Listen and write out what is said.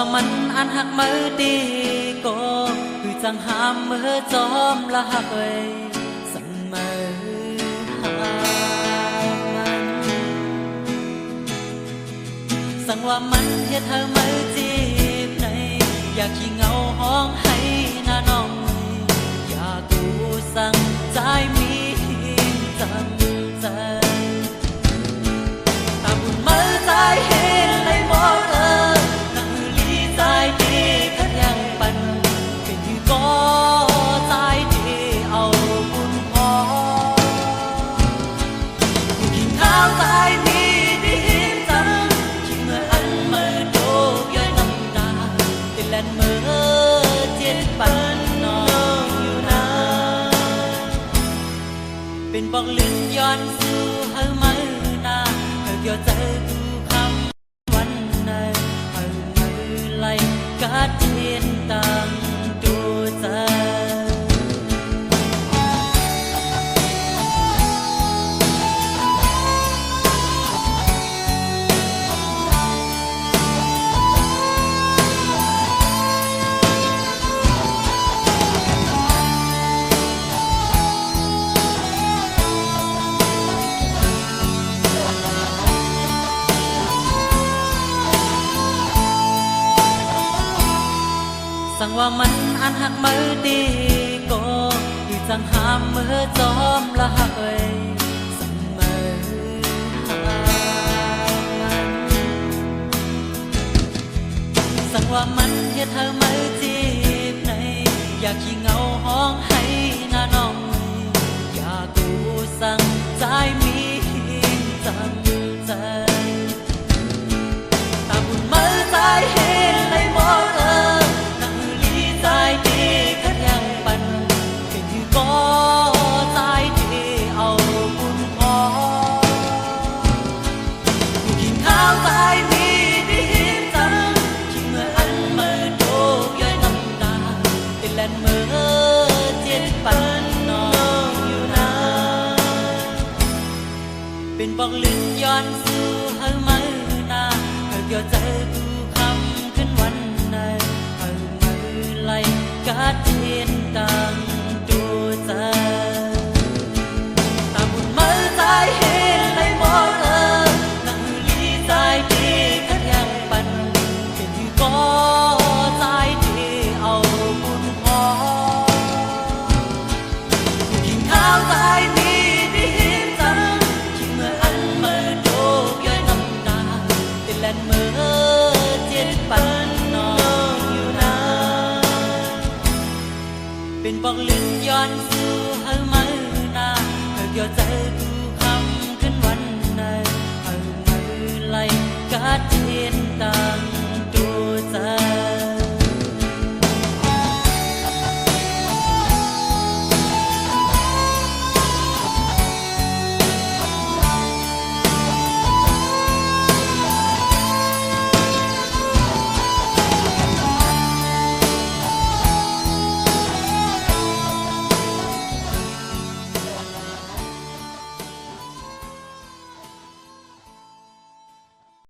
ว่ามันอันหักมือดีก็คือจังหามมือจอมละหักเอ้ยสั่งมือหามันสั่งว่ามันเฮ็ดเธอมือจีบในอยากขี้เงาห้องให้หน้าน้องอยากกูสั่งใจมีจังใจตาบุญมือใจเห็นในหมดนั่งลีใจดีก็ยังปันเป็นที่ก็ใจดีเอาบุญพอกินข้าวใจมีดีจังคิดเมื่ออันมือโดกย้อยน้ำตาติดแลนมือเจ็ดปันนอนอยู่นานเป็นบอกลื่นย้อนสู่เฮามือนาเธอเกี่ยวใจกูคำวันไหนเฮามือไหลกัดเทียนตังดูใจสั่งว่ามันอันหักมือดีก็คือจังหามมือจอมละหักเอ้ยสั่งมือหามันสั่งว่ามันเฮ็ดเธอมือจีบในอยากขี้เงาห้องให้หน้าน้องอยากกูสั่งใจมีจังใจตาบุญมือใจเห็นในหมดใจดีก็ยังปันเป็นที่ก็ใจดีเอาบุญพอกินข้าวใจมีดีจังคิดเมื่ออันมือโดกย้อยน้ำตาติดแลนมือเจ็ดปันนอนอยู่นานเป็นบอกลื่นย้อนสู่เฮามือนาเธอเกี่ยวใจกูคำขึ้นวันไหนกัดเทียนตังดูใจตาบุญมือใจเห็นในหมดนั่งลีใจดีก็ยังปันเป็นที่ก็ใจดีเอาบุญพอกินข้าวใจมีดีจังคิดเมื่ออันมือโดกย้อยน้ำตาติดแลนมือเจ็ดปันนอนอยู่นานเป็นบอกลื่นย้อนสู่เฮามือนาเธอเกี่ยวใจกูคำขึ้นวันไหนเฮามือไหลกัดเทียนตา